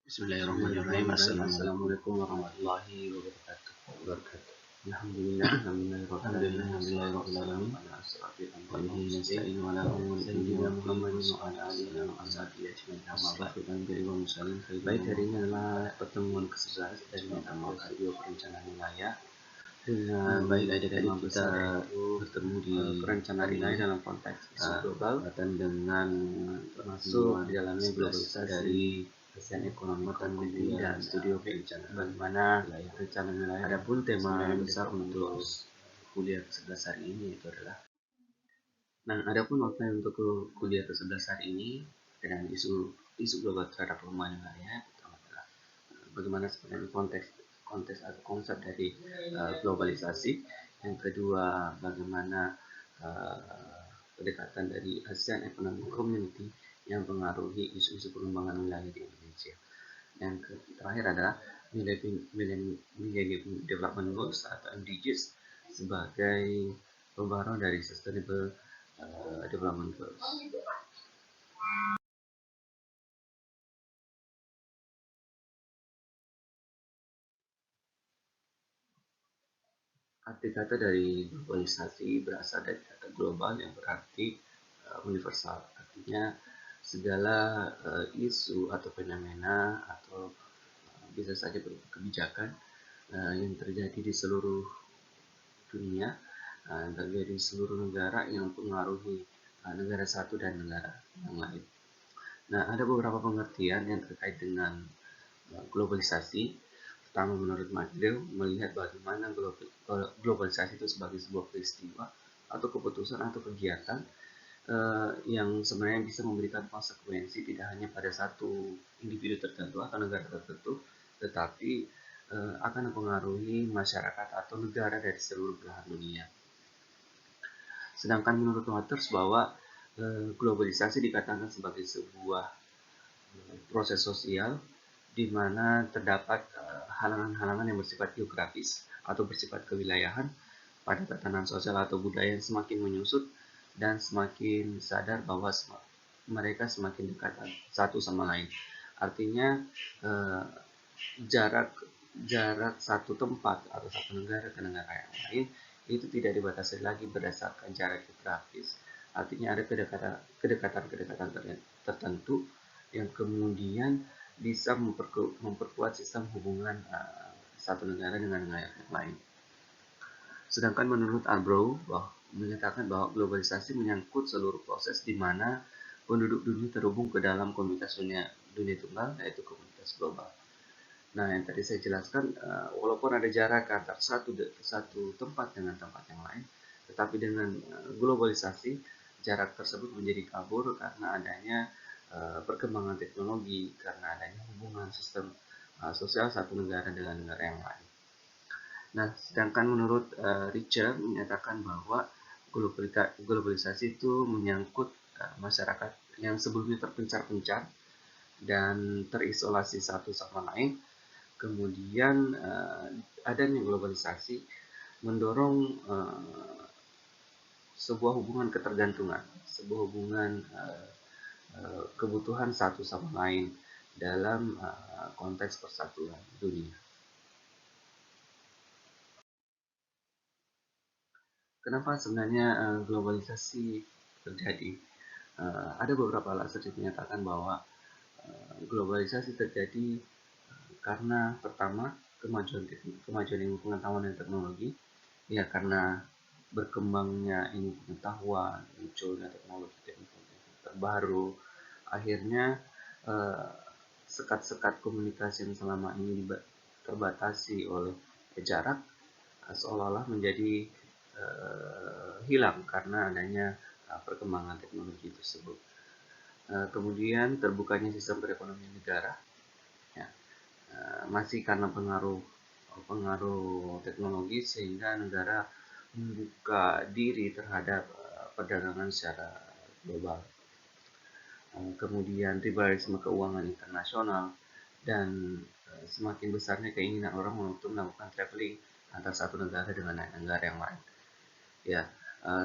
Bismillahirrahmanirrahim. Assalamualaikum warahmatullahi wabarakatuh. Alhamdulillah, alhamdulillahirrahmanirrahim. Wabihi nasta'in wa ala umuri sayyidina Muhammadin wa ala alihi wa sahbihi ajma'in. Amma ba'du. Baik, hari ini adalah pertemuan ke-11 dari video perencanaan wilayah. Baik, adik-adik kita bertemu di perencanaan wilayah dalam konteks isu global dan masuk di dalamnya globalisasi dari ASEAN Economic Community dan Studio Perencanaan. Bagaimana perencanaan wilayah? Adapun tema besar untuk kuliah ke-11 hari ini itu adalah untuk kuliah ke-11 hari ini dengan isu global terhadap perubahan wilayah, pertama adalah bagaimana sebenarnya konteks atau konsep dari globalisasi. Yang kedua, bagaimana pendekatan dari ASEAN Economic Community yang mempengaruhi isu-isu pengembangan wilayah di Indonesia. Yang terakhir adalah Millennium Development Goals atau MDGs sebagai pembaharuan dari Sustainable Development Goals. Arti kata dari globalisasi berasal dari kata global yang berarti universal. Artinya segala isu atau fenomena atau bisa saja berupa kebijakan yang terjadi di seluruh dunia, terjadi di seluruh negara yang mempengaruhi negara satu dan negara yang lain. Nah, ada beberapa pengertian yang terkait dengan globalisasi. Pertama, menurut Magdel, melihat bagaimana globalisasi itu sebagai sebuah peristiwa atau keputusan atau kegiatan yang sebenarnya bisa memberikan konsekuensi tidak hanya pada satu individu tertentu atau negara tertentu, tetapi akan mempengaruhi masyarakat atau negara dari seluruh belahan dunia. Sedangkan menurut Waters bahwa globalisasi dikatakan sebagai sebuah proses sosial di mana terdapat halangan-halangan yang bersifat geografis atau bersifat kewilayahan pada tatanan sosial atau budaya yang semakin menyusut dan semakin sadar bahwa mereka semakin dekat satu sama lain. Artinya jarak satu tempat atau satu negara ke negara yang lain itu tidak dibatasi lagi berdasarkan jarak geografis. Artinya ada kedekatan tertentu yang kemudian bisa memperkuat sistem hubungan satu negara dengan negara yang lain. Sedangkan menurut Arbrow menyatakan bahwa globalisasi menyangkut seluruh proses di mana penduduk dunia terhubung ke dalam komunitas dunia tunggal, yaitu komunitas global. Nah, yang tadi saya jelaskan, walaupun ada jarak antar satu tempat dengan tempat yang lain, tetapi dengan globalisasi jarak tersebut menjadi kabur karena adanya perkembangan teknologi, karena adanya hubungan sistem sosial satu negara dengan negara yang lain. Nah, sedangkan menurut Richard menyatakan bahwa globalisasi itu menyangkut masyarakat yang sebelumnya terpencar-pencar dan terisolasi satu sama lain. Kemudian adanya globalisasi mendorong sebuah hubungan ketergantungan, sebuah hubungan kebutuhan satu sama lain dalam konteks persatuan dunia. Kenapa sebenarnya globalisasi terjadi? Ada beberapa alasan yang menyatakan bahwa globalisasi terjadi karena pertama kemajuan ilmu pengetahuan dan teknologi, ya karena berkembangnya ilmu pengetahuan, munculnya teknologi terbaru, akhirnya sekat-sekat komunikasi yang selama ini terbatasi oleh jarak seolah-olah menjadi hilang karena adanya perkembangan teknologi tersebut. Kemudian terbukanya sistem perekonomian negara, ya, masih karena pengaruh teknologi sehingga negara membuka diri terhadap perdagangan secara global. Kemudian rivalisme keuangan internasional dan semakin besarnya keinginan orang untuk melakukan traveling antar satu negara dengan negara yang lain. Ya,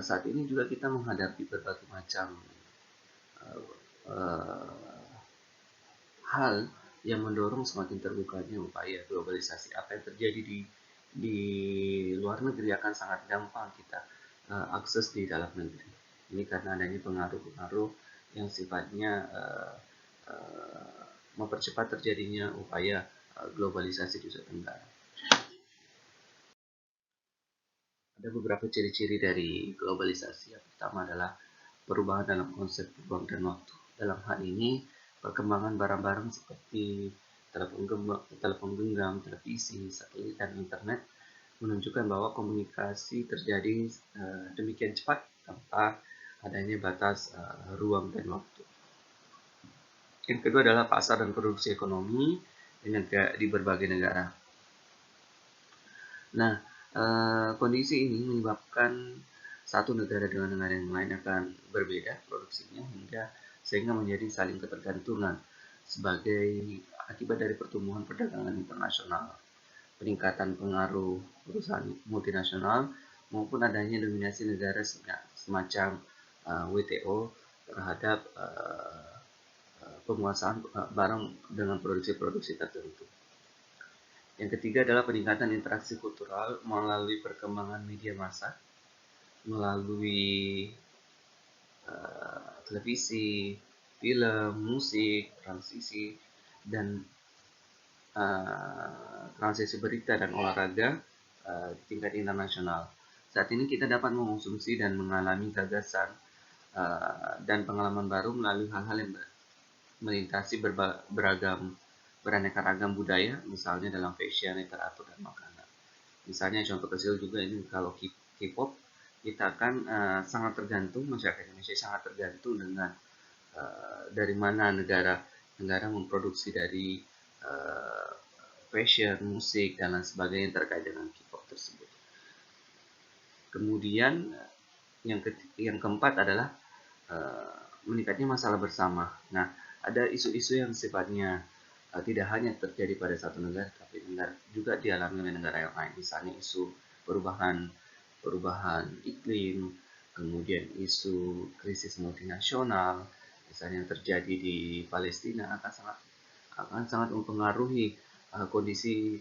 saat ini juga kita menghadapi berbagai macam hal yang mendorong semakin terbukanya upaya globalisasi. Apa yang terjadi di luar negeri akan sangat gampang kita akses di dalam negeri. Ini karena adanya pengaruh-pengaruh yang sifatnya mempercepat terjadinya upaya globalisasi di Nusa Tenggara. Ada beberapa ciri-ciri dari globalisasi. Yang pertama adalah perubahan dalam konsep ruang dan waktu. Dalam hal ini, perkembangan barang-barang seperti telepon genggam, televisi, satelit, dan internet menunjukkan bahwa komunikasi terjadi demikian cepat tanpa adanya batas ruang dan waktu. Yang kedua adalah pasar dan produksi ekonomi di berbagai negara. Nah, kondisi ini menyebabkan satu negara dengan negara yang lain akan berbeda produksinya sehingga menjadi saling ketergantungan sebagai akibat dari pertumbuhan perdagangan internasional, peningkatan pengaruh perusahaan multinasional maupun adanya dominasi negara semacam WTO terhadap penguasaan barang dengan produksi-produksi tertentu. Yang ketiga adalah peningkatan interaksi kultural melalui perkembangan media massa, melalui televisi, film, musik, transisi berita dan olahraga tingkat internasional. Saat ini kita dapat mengonsumsi dan mengalami gagasan dan pengalaman baru melalui hal-hal yang melintasi beraneka ragam budaya, misalnya dalam fashion, literatur, dan makanan. Misalnya contoh kecil juga ini kalau K-pop, kita akan sangat tergantung, masyarakat Indonesia sangat tergantung dengan dari mana negara memproduksi dari fashion, musik, dan lain sebagainya terkait dengan K-pop tersebut. Kemudian yang keempat adalah meningkatnya masalah bersama. Nah, ada isu-isu yang sifatnya tidak hanya terjadi pada satu negara, tapi juga dialami oleh negara yang lain. Misalnya isu perubahan iklim, kemudian isu krisis multinasional, misalnya yang terjadi di Palestina akan sangat mempengaruhi kondisi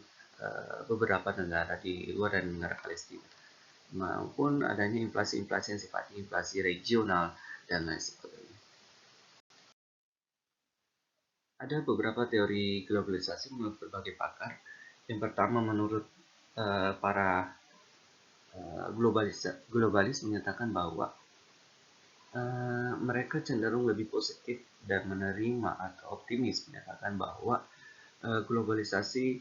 beberapa negara di luar dari negara Palestina, maupun adanya inflasi-inflasi yang sifatnya inflasi regional dan lain sebagainya. Ada beberapa teori globalisasi menurut berbagai pakar. Yang pertama, menurut para globalis menyatakan bahwa mereka cenderung lebih positif dan menerima atau optimis menyatakan bahwa globalisasi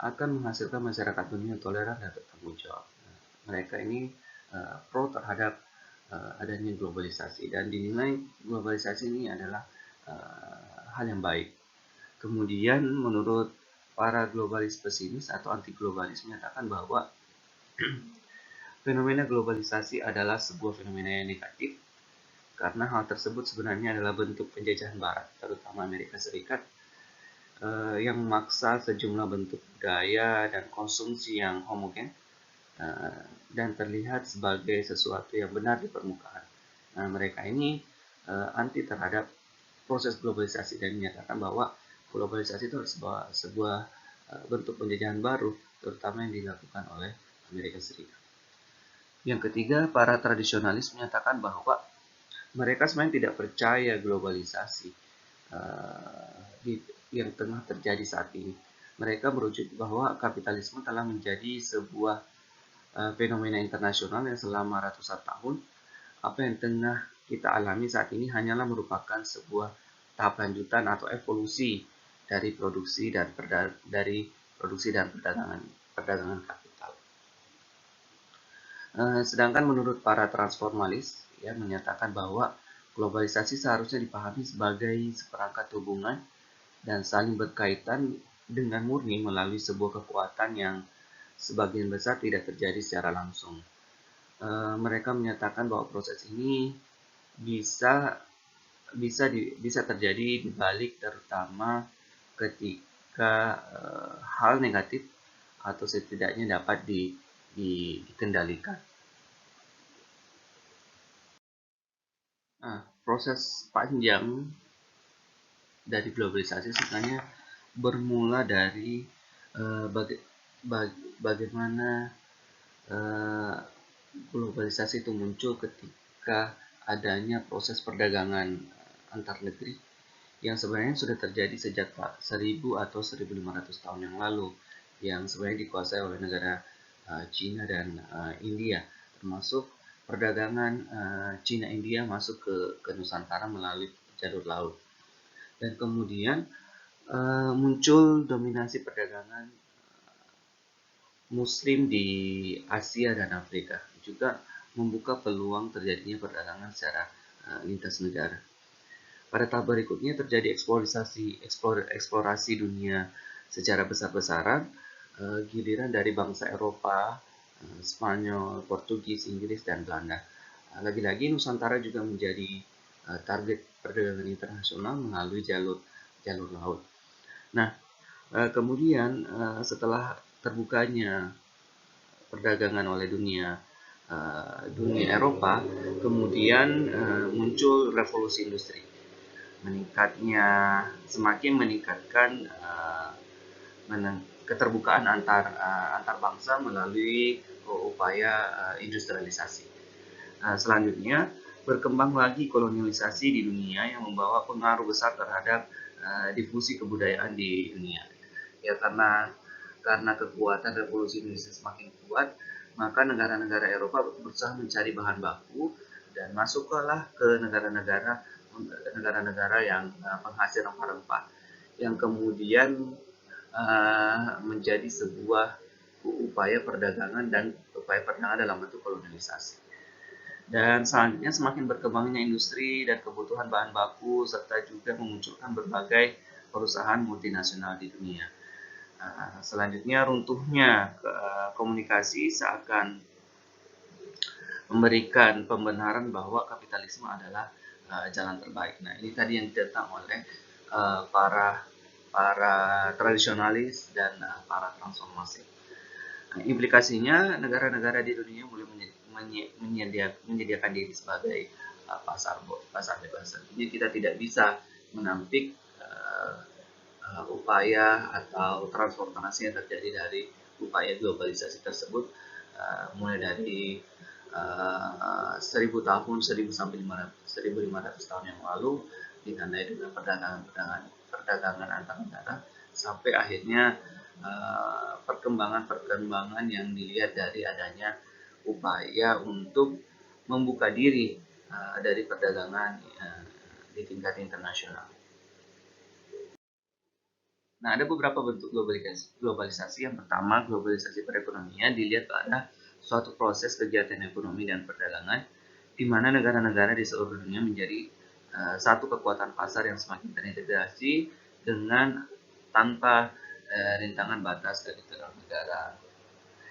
akan menghasilkan masyarakat dunia toleran dan bertanggung jawab. Mereka ini pro terhadap adanya globalisasi dan dinilai globalisasi ini adalah hal yang baik. Kemudian menurut para globalis pesimis atau anti globalis menyatakan bahwa fenomena globalisasi adalah sebuah fenomena yang negatif karena hal tersebut sebenarnya adalah bentuk penjajahan barat, terutama Amerika Serikat, yang memaksa sejumlah bentuk budaya dan konsumsi yang homogen dan terlihat sebagai sesuatu yang benar di permukaan. Nah, mereka ini anti terhadap proses globalisasi dan menyatakan bahwa globalisasi itu sebuah bentuk penjajahan baru, terutama yang dilakukan oleh Amerika Serikat. Yang ketiga, para tradisionalis menyatakan bahwa mereka sebenarnya tidak percaya globalisasi yang tengah terjadi saat ini. Mereka merujuk bahwa kapitalisme telah menjadi sebuah fenomena internasional yang selama ratusan tahun. Apa yang tengah kita alami saat ini hanyalah merupakan sebuah tahap lanjutan atau evolusi dari produksi dan perdagangan kapital. Sedangkan menurut para transformalis menyatakan bahwa globalisasi seharusnya dipahami sebagai seperangkat hubungan dan saling berkaitan dengan murni melalui sebuah kekuatan yang sebagian besar tidak terjadi secara langsung. Mereka menyatakan bahwa proses ini bisa terjadi di balik terutama ketika hal negatif atau setidaknya dapat dikendalikan. Nah, proses panjang dari globalisasi sebenarnya bermula dari bagaimana eh, globalisasi itu muncul ketika adanya proses perdagangan antar negeri yang sebenarnya sudah terjadi sejak 1000 atau 1500 tahun yang lalu, yang sebenarnya dikuasai oleh negara Cina dan India, termasuk perdagangan Cina India masuk ke Nusantara melalui jalur laut. Dan kemudian muncul dominasi perdagangan Muslim di Asia dan Afrika, juga membuka peluang terjadinya perdagangan secara lintas negara. Pada tahap berikutnya terjadi eksplorasi dunia secara besar-besaran, giliran dari bangsa Eropa, Spanyol, Portugis, Inggris, dan Belanda. Lagi-lagi Nusantara juga menjadi target perdagangan internasional melalui jalur laut. Nah, kemudian setelah terbukanya perdagangan oleh dunia Eropa, kemudian muncul revolusi industri, semakin meningkatkan keterbukaan antar bangsa melalui upaya industrialisasi. Selanjutnya berkembang lagi kolonialisasi di dunia yang membawa pengaruh besar terhadap difusi kebudayaan di dunia. Ya, karena kekuatan revolusi Indonesia semakin kuat, maka negara-negara Eropa berusaha mencari bahan baku dan masuklah ke negara-negara yang penghasil rempah-rempah, yang kemudian menjadi sebuah upaya perdagangan dalam bentuk kolonialisasi. Dan selanjutnya semakin berkembangnya industri dan kebutuhan bahan baku, serta juga memunculkan berbagai perusahaan multinasional di dunia. Selanjutnya runtuhnya komunikasi seakan memberikan pembenaran bahwa kapitalisme adalah jalan terbaik. Nah, ini tadi yang ditentang oleh para tradisionalis dan para transformasi. Nah, implikasinya negara-negara di dunia mulai menyediakan diri sebagai pasar bebas. Jadi kita tidak bisa menampik upaya atau transformasi yang terjadi dari upaya globalisasi tersebut, mulai dari 1000 tahun, 1000 sampai 1500 tahun yang lalu, ditandai dengan perdagangan antar negara, sampai akhirnya perkembangan yang dilihat dari adanya upaya untuk membuka diri dari perdagangan di tingkat internasional. Nah, ada beberapa bentuk globalisasi. Yang pertama, globalisasi perekonomian dilihat pada suatu proses kegiatan ekonomi dan perdagangan di mana negara-negara di seluruh dunia menjadi satu kekuatan pasar yang semakin terintegrasi dengan tanpa rintangan batas dari negara.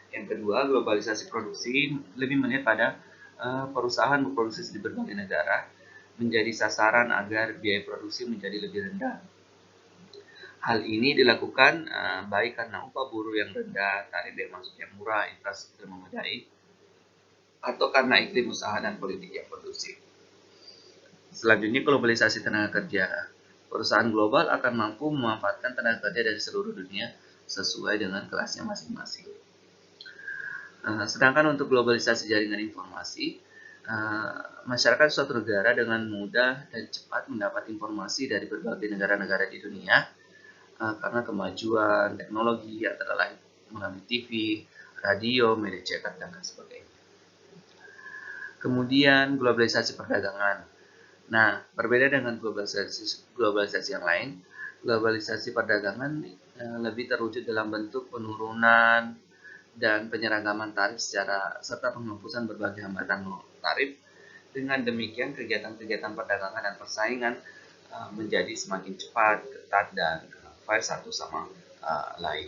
Yang kedua, globalisasi produksi lebih melihat pada perusahaan berproduksi di berbagai negara menjadi sasaran agar biaya produksi menjadi lebih rendah. Hal ini dilakukan baik karena upah buruh yang rendah, tarif biaya masuk yang murah, infrastruktur memadai, atau karena iklim usaha dan politik yang kondusif. Selanjutnya, globalisasi tenaga kerja. Perusahaan global akan mampu memanfaatkan tenaga kerja dari seluruh dunia sesuai dengan kelasnya masing-masing. Sedangkan untuk globalisasi jaringan informasi, masyarakat suatu negara dengan mudah dan cepat mendapat informasi dari berbagai negara-negara di dunia karena kemajuan teknologi antara lain melalui TV, radio, media cetak, dan lain sebagainya. Kemudian globalisasi perdagangan. Nah, berbeda dengan globalisasi yang lain, globalisasi perdagangan lebih terwujud dalam bentuk penurunan dan penyeragaman tarif serta penghapusan berbagai hambatan tarif. Dengan demikian, kegiatan-kegiatan perdagangan dan persaingan menjadi semakin cepat, ketat, dan fair satu sama lain.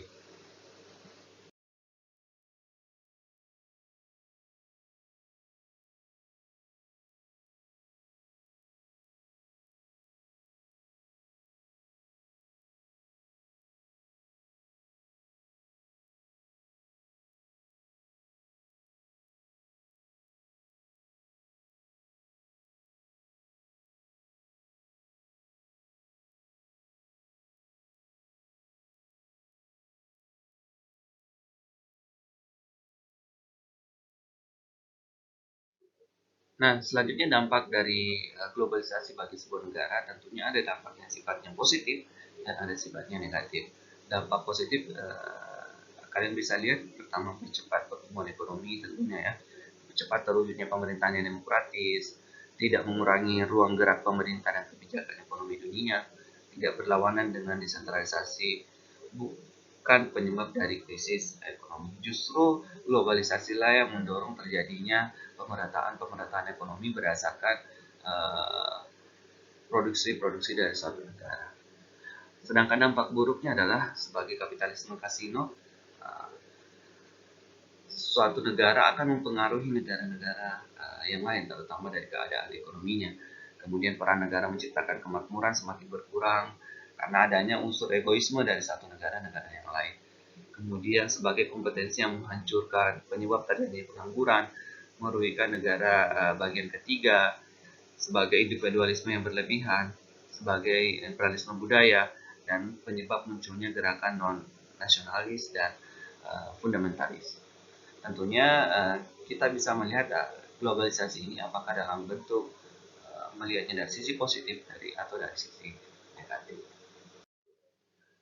Nah, selanjutnya dampak dari globalisasi bagi sebuah negara tentunya ada dampak yang sifatnya positif dan ada sifatnya negatif. Dampak positif kalian bisa lihat pertama percepat pertumbuhan ekonomi tentunya ya, percepat terwujudnya pemerintahan yang demokratis, tidak mengurangi ruang gerak pemerintah dan kebijakan ekonomi dunia, tidak berlawanan dengan desentralisasi, bukan penyebab dari krisis ekonomi. Justru globalisasi lah yang mendorong terjadinya pemerataan ekonomi berdasarkan produksi-produksi dari suatu negara. Sedangkan dampak buruknya adalah sebagai kapitalisme kasino, uh, suatu negara akan mempengaruhi negara-negara yang lain, terutama dari keadaan ekonominya. Kemudian peran negara menciptakan kemakmuran semakin berkurang karena adanya unsur egoisme dari satu negara-negara yang lain. Kemudian sebagai kompetensi yang menghancurkan, penyebab terjadinya pengangguran, merugikan negara bagian ketiga, sebagai individualisme yang berlebihan, sebagai imperialisme budaya, dan penyebab munculnya gerakan non-nasionalis dan fundamentalis. Tentunya kita bisa melihat globalisasi ini apakah dalam bentuk melihatnya dari sisi positif atau dari sisi negatif.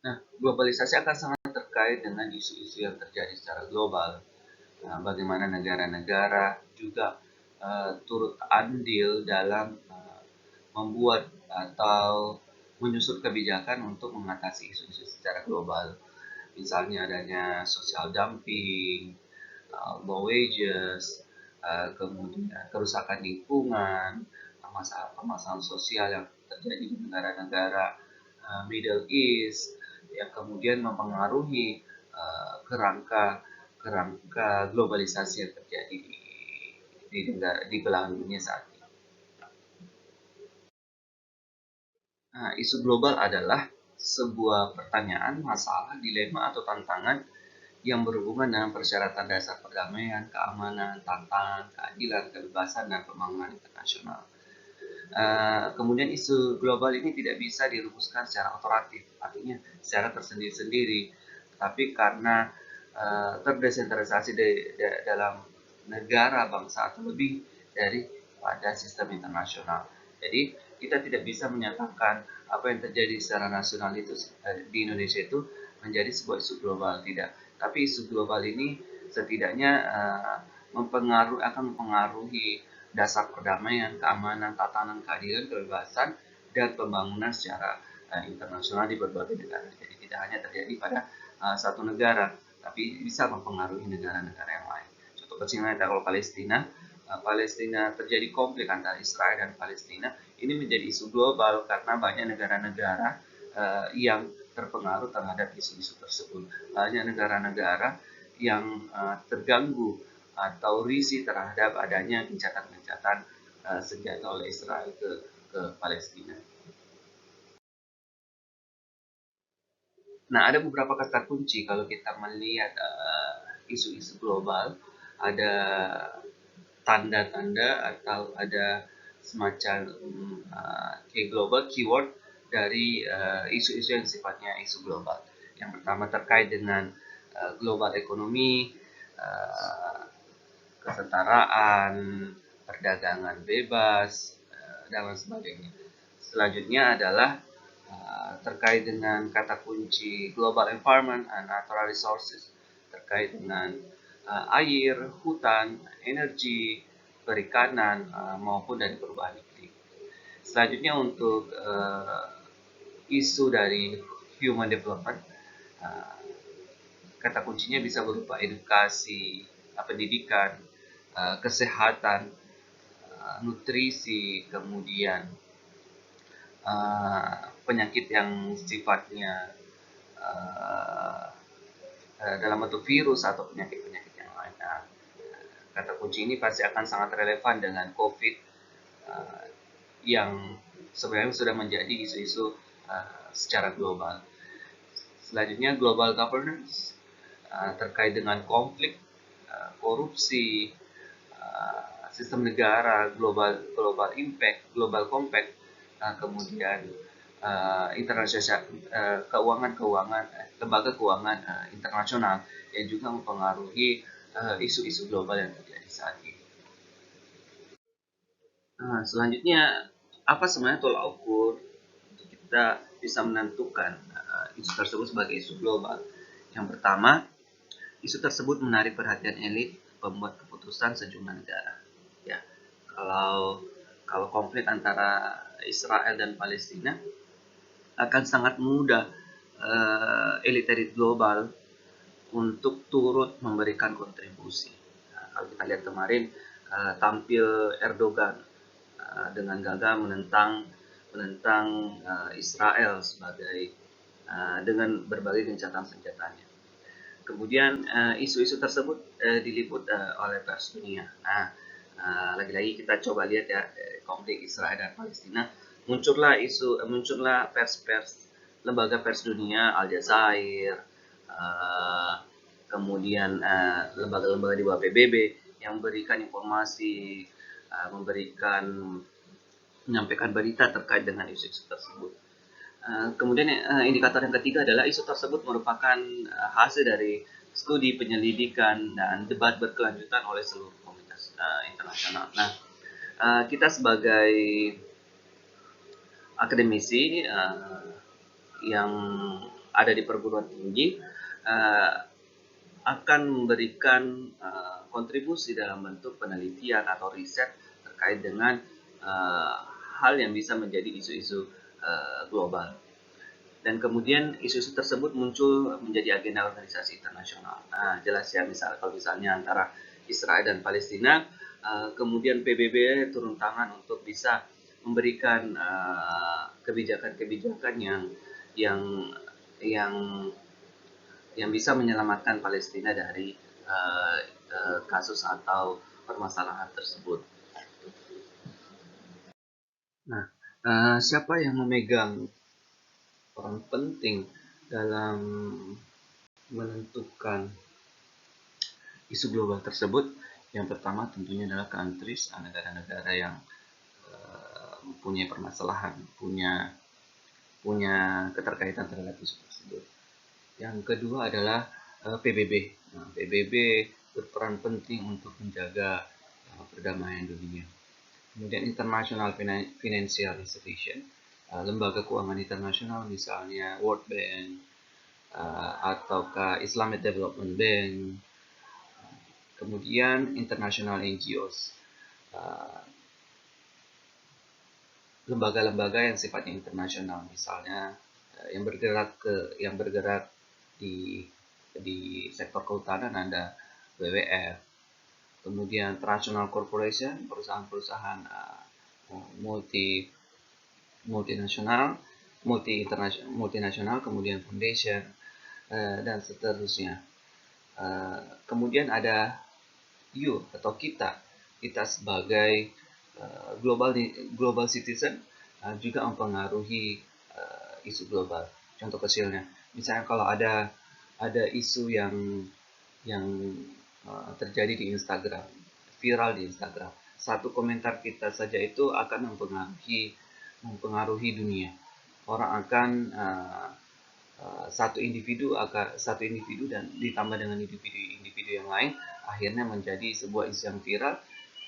Nah, globalisasi akan sangat terkait dengan isu-isu yang terjadi secara global. Bagaimana negara-negara juga turut andil dalam membuat atau menyusun kebijakan untuk mengatasi isu-isu secara global. Misalnya adanya social dumping, low wages, kemudian kerusakan lingkungan, permasalahan sosial yang terjadi di negara-negara Middle East yang kemudian mempengaruhi kerangka kerangka globalisasi yang terjadi di belahan dunia saat ini. Nah, isu global adalah sebuah pertanyaan, masalah, dilema atau tantangan yang berhubungan dengan persyaratan dasar perdamaian, keamanan, tantangan, keadilan, kebebasan, dan pembangunan internasional. Kemudian isu global ini tidak bisa dirumuskan secara otoratif, artinya secara tersendiri-sendiri, tapi karena terdesentralisasi dalam negara bangsa atau lebih dari pada sistem internasional. Jadi kita tidak bisa menyatakan apa yang terjadi secara nasional itu di Indonesia itu menjadi sebuah isu global, tidak. Tapi isu global ini setidaknya akan mempengaruhi dasar perdamaian, keamanan, tatanan, keadilan, kebebasan, dan pembangunan secara internasional di berbagai negara. Jadi tidak hanya terjadi pada satu negara, tapi bisa mempengaruhi negara-negara yang lain. Contoh kecilnya kalau Palestina terjadi konflik antara Israel dan Palestina, ini menjadi isu global karena banyak negara-negara yang terpengaruh terhadap isu-isu tersebut. Banyak negara-negara yang terganggu atau risih terhadap adanya gencatan-gencatan senjata oleh Israel ke Palestina. Nah, ada beberapa kata kunci kalau kita melihat isu-isu global. Ada tanda-tanda atau ada semacam global keyword dari isu-isu yang sifatnya isu global. Yang pertama terkait dengan global ekonomi, uh, kesetaraan, perdagangan bebas, dan lain sebagainya. Selanjutnya adalah terkait dengan kata kunci global environment and natural resources, terkait dengan air, hutan, energi, perikanan, maupun dari perubahan iklim. Selanjutnya untuk isu dari human development, kata kuncinya bisa berupa edukasi, pendidikan, kesehatan, nutrisi, kemudian penyakit yang sifatnya dalam bentuk virus atau penyakit-penyakit yang lain. Nah, kata kunci ini pasti akan sangat relevan dengan COVID yang sebenarnya sudah menjadi isu-isu secara global. Selanjutnya global governance terkait dengan konflik, korupsi, sistem negara, global impact, global compact, kemudian internasional, lembaga keuangan internasional yang juga mempengaruhi isu-isu global yang terjadi saat ini. Selanjutnya, apa sebenarnya tolak ukur untuk kita bisa menentukan isu tersebut sebagai isu global? Yang pertama, isu tersebut menarik perhatian elit pembuat keputusan sejumlah negara. Ya, kalau kalau konflik antara Israel dan Palestina akan sangat mudah elit-elit global untuk turut memberikan kontribusi. Nah, kalau kita lihat kemarin tampil Erdogan dengan gagah menentang Israel sebagai dengan berbagai gencatan senjatanya. Kemudian isu-isu tersebut diliput oleh pers dunia. Nah, lagi-lagi kita coba lihat ya konflik Israel dan Palestina, muncullah pers-pers lembaga pers dunia, Al Jazeera, kemudian lembaga-lembaga di bawah PBB yang memberikan informasi, menyampaikan berita terkait dengan isu-isu tersebut. Kemudian indikator yang ketiga adalah isu tersebut merupakan hasil dari studi penyelidikan dan debat berkelanjutan oleh seluruh komunitas internasional. Nah, kita sebagai akademisi yang ada di perguruan tinggi akan memberikan kontribusi dalam bentuk penelitian atau riset terkait dengan hal yang bisa menjadi isu-isu global. Dan kemudian isu-isu tersebut muncul menjadi agenda organisasi internasional. Nah, jelas ya, kalau misalnya antara Israel dan Palestina, kemudian PBB turun tangan untuk bisa memberikan kebijakan-kebijakan yang yang yang bisa menyelamatkan Palestina dari kasus atau permasalahan tersebut. Nah, siapa yang memegang peran penting dalam menentukan isu global tersebut? Yang pertama tentunya adalah countries, negara-negara yang mempunyai permasalahan, punya keterkaitan terhadap isu tersebut. Yang kedua adalah PBB. Nah, PBB berperan penting untuk menjaga perdamaian dunia. Kemudian International Financial Institution, lembaga keuangan internasional misalnya World Bank ataukah Islamic Development Bank. Kemudian international NGOs, lembaga-lembaga yang sifatnya internasional, misalnya yang bergerak di sektor kehutanan ada WWF. Kemudian transnational corporation, perusahaan-perusahaan multinasional, kemudian foundation dan seterusnya. Kemudian ada you atau kita sebagai global citizen juga mempengaruhi isu global. Contoh kecilnya, misalnya kalau ada isu yang terjadi di Instagram, viral di Instagram, satu komentar kita saja itu akan mempengaruhi dunia. Orang akan satu individu dan ditambah dengan individu yang lain, akhirnya menjadi sebuah isu yang viral.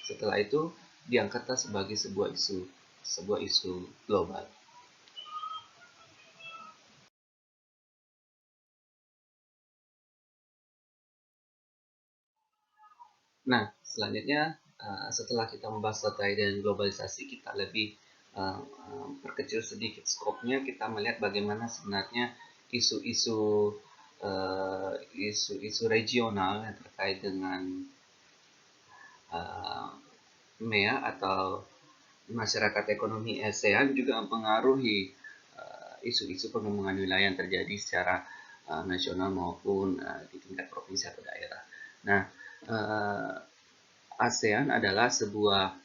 Setelah itu diangkatlah sebagai sebuah isu global. Nah, selanjutnya setelah kita membahas terkait dengan globalisasi, kita lebih perkecil sedikit skopnya, kita melihat bagaimana sebenarnya isu-isu regional yang terkait dengan MEA atau masyarakat ekonomi ASEAN juga mempengaruhi isu-isu pengembangan wilayah yang terjadi secara nasional maupun di tingkat provinsi atau daerah. Nah, ASEAN adalah sebuah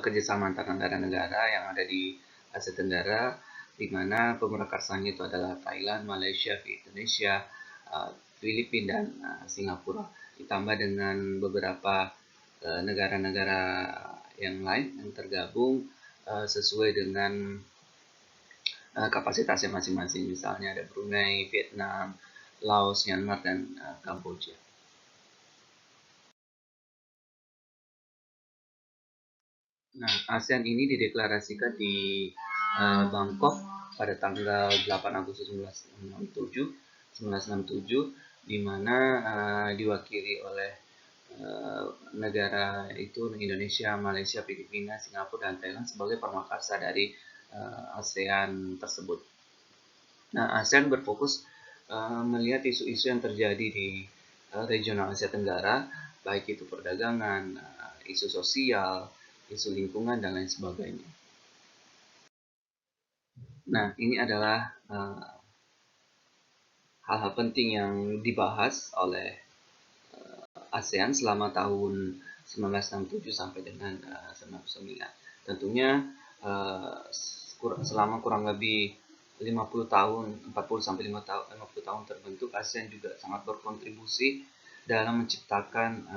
kerjasama antar negara-negara yang ada di Asia Tenggara, di mana pemrakarsanya itu adalah Thailand, Malaysia, Indonesia, Filipina, dan Singapura, ditambah dengan beberapa negara-negara yang lain yang tergabung sesuai dengan kapasitasnya masing-masing. Misalnya ada Brunei, Vietnam, Laos, Myanmar, dan Kamboja. Nah, ASEAN ini dideklarasikan di Bangkok pada tanggal 8 Agustus 1967, di mana diwakili oleh negara itu Indonesia, Malaysia, Filipina, Singapura, dan Thailand sebagai permakarsa dari ASEAN tersebut. Nah, ASEAN berfokus melihat isu-isu yang terjadi di regional Asia Tenggara, baik itu perdagangan, isu sosial, isu lingkungan, dan lain sebagainya. Nah, ini adalah hal-hal penting yang dibahas oleh ASEAN selama tahun 1967 sampai dengan 1999. Tentunya selama kurang lebih 50 tahun, 40 sampai 50 tahun terbentuk, ASEAN juga sangat berkontribusi dalam menciptakan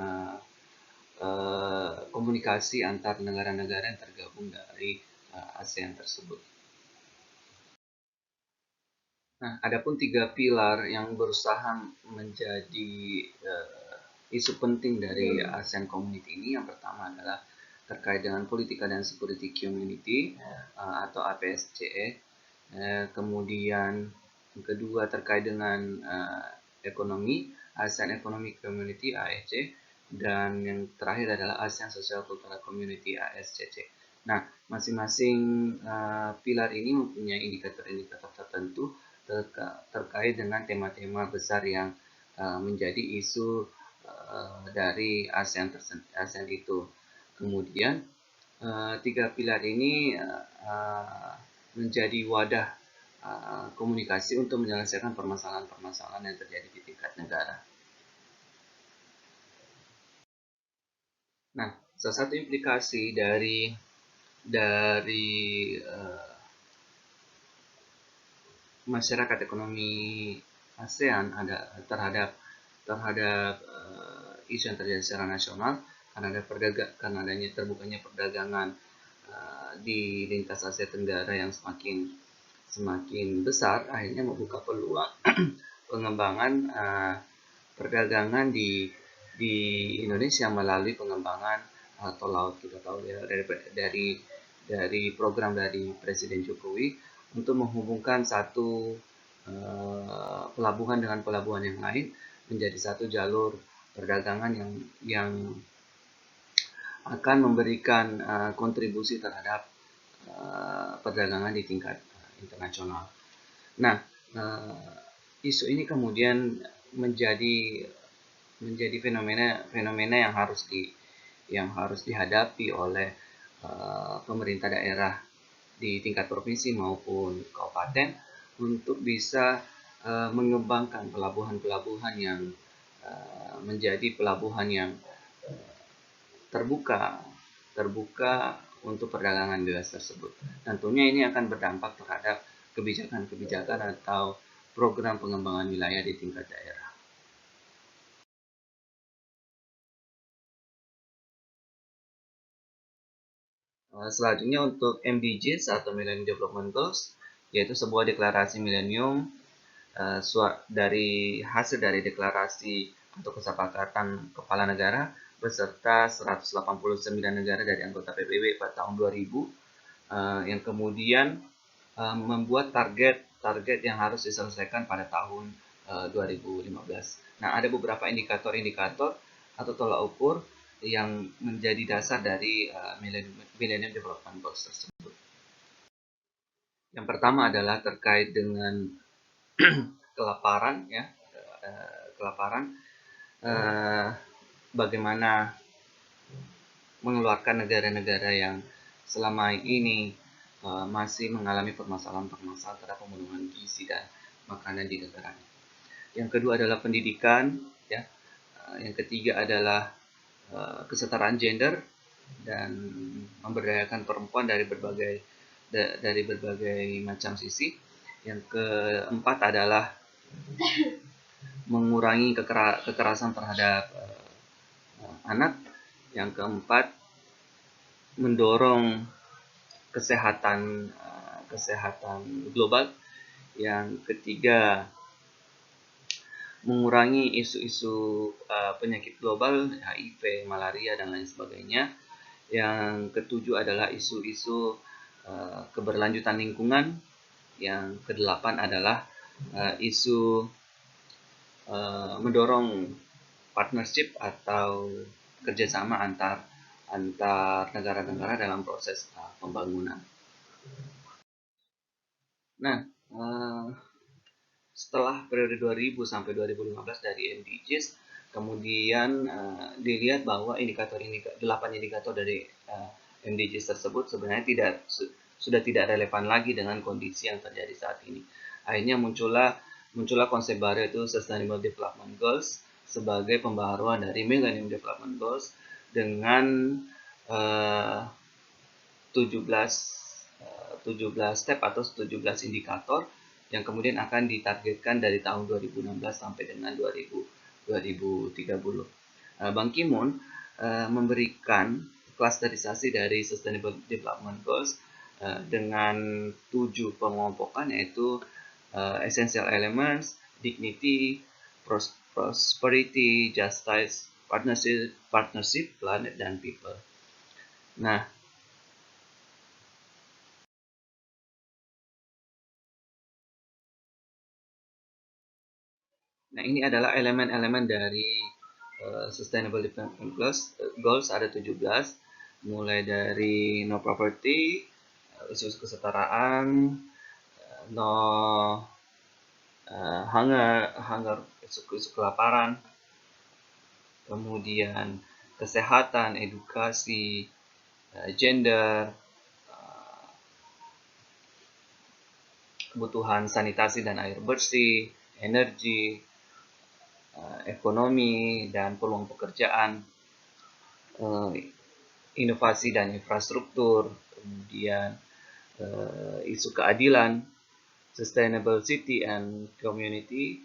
komunikasi antar negara-negara yang tergabung dari ASEAN tersebut. Nah, adapun 3 pilar yang berusaha menjadi isu penting dari ASEAN Community ini, yang pertama adalah terkait dengan Political dan Security Community atau APSCE. Kemudian yang kedua terkait dengan ekonomi, ASEAN Economic Community (AEC), dan yang terakhir adalah ASEAN Social Cultural Community (ASCC). Nah, masing-masing pilar ini mempunyai indikator-indikator tertentu terkait dengan tema-tema besar yang menjadi isu dari ASEAN itu. Kemudian 3 pilar ini menjadi wadah komunikasi untuk menyelesaikan permasalahan-permasalahan yang terjadi di tingkat negara. Nah, salah satu implikasi dari masyarakat ekonomi ASEAN ada terhadap isu yang terjadi secara nasional, karena adanya terbukanya perdagangan di lintas Asia Tenggara yang semakin besar, akhirnya membuka peluang pengembangan perdagangan di Indonesia melalui pengembangan tol laut. Kita tahu ya dari program dari Presiden Jokowi untuk menghubungkan satu pelabuhan dengan pelabuhan yang lain menjadi satu jalur perdagangan yang akan memberikan kontribusi terhadap perdagangan di tingkat internasional. Nah, isu ini kemudian menjadi fenomena yang harus dihadapi oleh pemerintah daerah di tingkat provinsi maupun kabupaten untuk bisa mengembangkan pelabuhan-pelabuhan yang menjadi pelabuhan yang terbuka untuk perdagangan bebas tersebut. Tentunya ini akan berdampak terhadap kebijakan-kebijakan atau program pengembangan wilayah di tingkat daerah. Selanjutnya untuk MDGs atau Millennium Development Goals, yaitu sebuah deklarasi milenium dari hasil dari deklarasi atau kesepakatan kepala negara beserta 189 negara dari anggota PBB pada tahun 2000 yang kemudian membuat target yang harus diselesaikan pada tahun 2015. Nah, ada beberapa indikator-indikator atau tolak ukur yang menjadi dasar dari Millennium Development Goals tersebut. Yang pertama adalah terkait dengan kelaparan, ya, bagaimana mengeluarkan negara-negara yang selama ini masih mengalami permasalahan-permasalahan terhadap pemenuhan gizi dan makanan di negaranya. Yang kedua adalah pendidikan, ya. Yang ketiga adalah kesetaraan gender dan memberdayakan perempuan dari berbagai macam sisi. Yang keempat adalah mengurangi kekerasan terhadap anak. Yang keempat, mendorong kesehatan global. Yang ketiga, mengurangi isu-isu penyakit global, HIV, malaria, dan lain sebagainya. Yang ketujuh adalah isu-isu keberlanjutan lingkungan. Yang kedelapan adalah isu mendorong partnership atau kerjasama antar negara-negara dalam proses pembangunan. Nah, setelah periode 2000 sampai 2015 dari MDGs, kemudian dilihat bahwa 8 indikator dari MDGs tersebut sebenarnya sudah tidak relevan lagi dengan kondisi yang terjadi saat ini. Akhirnya muncullah konsep baru, yaitu Sustainable Development Goals, sebagai pembaharuan dari Millennium Development Goals dengan 17 step atau 17 indikator yang kemudian akan ditargetkan dari tahun 2016 sampai dengan 2030. Ban Ki-moon memberikan klasterisasi dari Sustainable Development Goals dengan 7 pengelompokan, yaitu essential elements, dignity, prosperity, justice, partnership, planet, dan people. Nah, ini adalah elemen-elemen dari Sustainable Development Goals ada 17, mulai dari no poverty, isu kesetaraan, no hunger, isu kelaparan, kemudian kesehatan, edukasi, gender, kebutuhan sanitasi dan air bersih, energi, ekonomi dan peluang pekerjaan, inovasi dan infrastruktur, kemudian isu keadilan, sustainable city and community,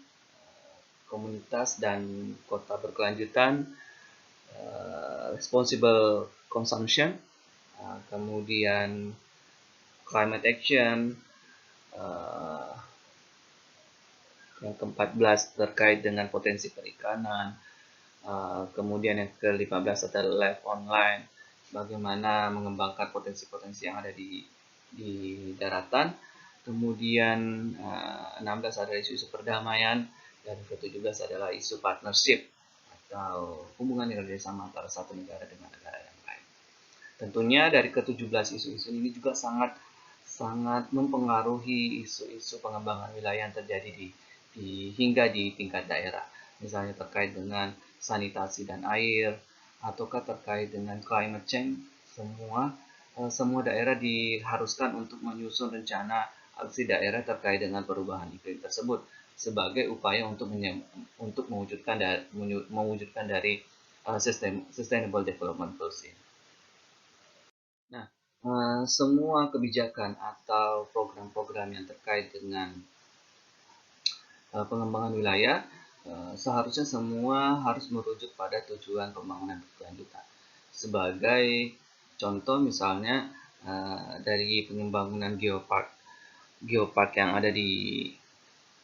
komunitas dan kota berkelanjutan, responsible consumption, kemudian climate action, yang ke-14 terkait dengan potensi perikanan, kemudian yang ke-15 adalah live online, bagaimana mengembangkan potensi-potensi yang ada di daratan. Kemudian 16 adalah isu-isu perdamaian, dan ke-17 adalah isu partnership atau hubungan kerjasama antara satu negara dengan negara yang lain. Tentunya dari ke-17 isu-isu ini juga sangat mempengaruhi isu-isu pengembangan wilayah yang terjadi hingga di tingkat daerah. Misalnya terkait dengan sanitasi dan air, ataukah terkait dengan climate change. Semua daerah diharuskan untuk menyusun rencana aksi daerah terkait dengan perubahan iklim tersebut sebagai upaya untuk mewujudkan dari Sustainable Development Goals ini. Nah, semua kebijakan atau program-program yang terkait dengan pengembangan wilayah seharusnya semua harus merujuk pada tujuan pembangunan berkelanjutan. Sebagai contoh misalnya dari pembangunan geopark yang ada di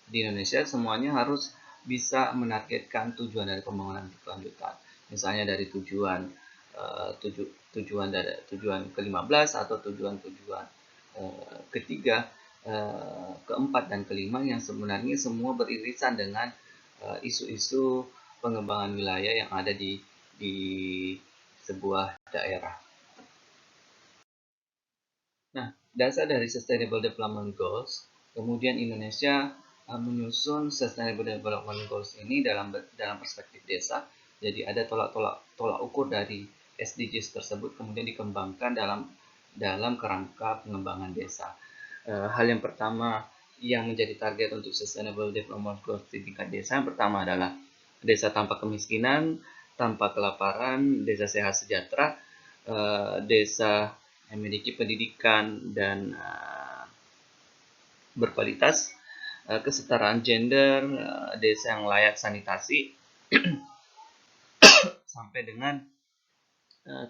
Indonesia, semuanya harus bisa menargetkan tujuan dari pembangunan berkelanjutan. Misalnya dari tujuan ke-15 atau tujuan ketiga, keempat, dan kelima, yang sebenarnya semua beririsan dengan isu-isu pengembangan wilayah yang ada di sebuah daerah. Nah, dasar dari Sustainable Development Goals, kemudian Indonesia menyusun Sustainable Development Goals ini dalam perspektif desa. Jadi ada tolak ukur dari SDGs tersebut kemudian dikembangkan dalam kerangka pengembangan desa. Hal yang pertama yang menjadi target untuk Sustainable Development Goals di tingkat desa, yang pertama adalah desa tanpa kemiskinan, tanpa kelaparan, desa sehat sejahtera, desa yang memiliki pendidikan dan berkualitas, kesetaraan gender, desa yang layak sanitasi, sampai dengan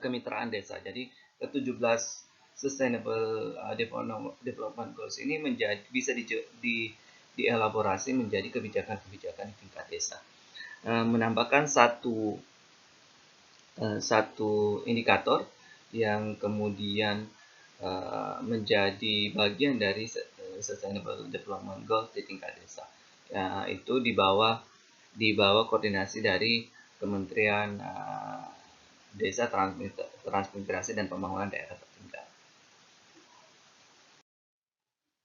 kemitraan desa. Jadi ke-17 Sustainable Development Goals ini bisa dielaborasi menjadi kebijakan-kebijakan di tingkat desa. Menambahkan satu indikator, yang kemudian menjadi bagian dari Sustainable Development Goals di tingkat desa. Ya, itu di bawah koordinasi dari Kementerian Desa, Transmigrasi dan Pembangunan Daerah Tertinggal.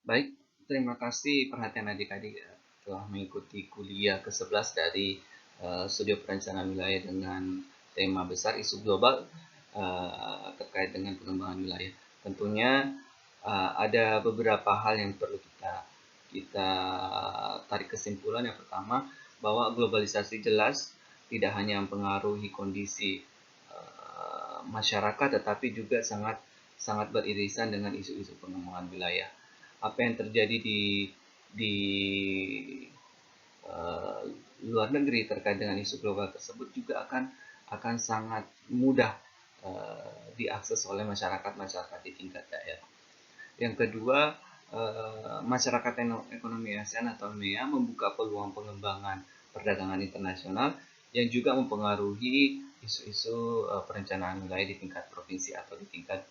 Baik, terima kasih perhatian adik-adik telah mengikuti kuliah ke-11 dari Studio Perencanaan Wilayah dengan tema besar isu global terkait dengan pengembangan wilayah. Tentunya ada beberapa hal yang perlu kita tarik kesimpulan. Yang pertama, bahwa globalisasi jelas tidak hanya mempengaruhi kondisi masyarakat, tetapi juga sangat sangat beririsan dengan isu-isu pengembangan wilayah. Apa yang terjadi di uh, luar negeri terkait dengan isu global tersebut juga akan sangat mudah diakses oleh masyarakat di tingkat daerah. Yang kedua, masyarakat ekonomi ASEAN atau MEA membuka peluang pengembangan perdagangan internasional yang juga mempengaruhi isu-isu perencanaan wilayah di tingkat provinsi atau di tingkat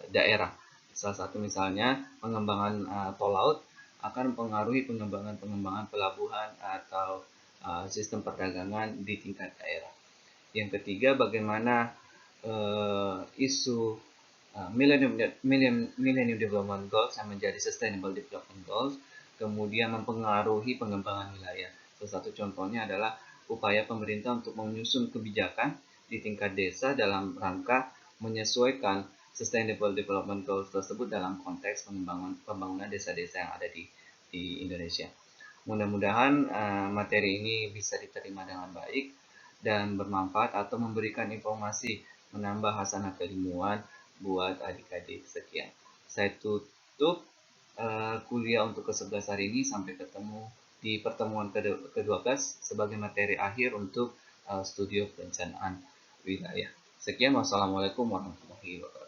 daerah. Salah satu misalnya pengembangan tol laut akan mempengaruhi pengembangan pelabuhan atau sistem perdagangan di tingkat daerah. Yang ketiga, bagaimana isu Millennium Development Goals yang menjadi Sustainable Development Goals kemudian mempengaruhi pengembangan wilayah. Salah satu contohnya adalah upaya pemerintah untuk menyusun kebijakan di tingkat desa dalam rangka menyesuaikan Sustainable Development Goals tersebut dalam konteks pembangunan desa-desa yang ada di Indonesia. Mudah-mudahan materi ini bisa diterima dengan baik dan bermanfaat atau memberikan informasi menambah hasanah keilmuan buat adik-adik. Sekian. Saya tutup kuliah untuk ke-11 hari ini. Sampai ketemu di pertemuan ke-12 sebagai materi akhir untuk studio perencanaan wilayah. Sekian. Wassalamualaikum warahmatullahi wabarakatuh.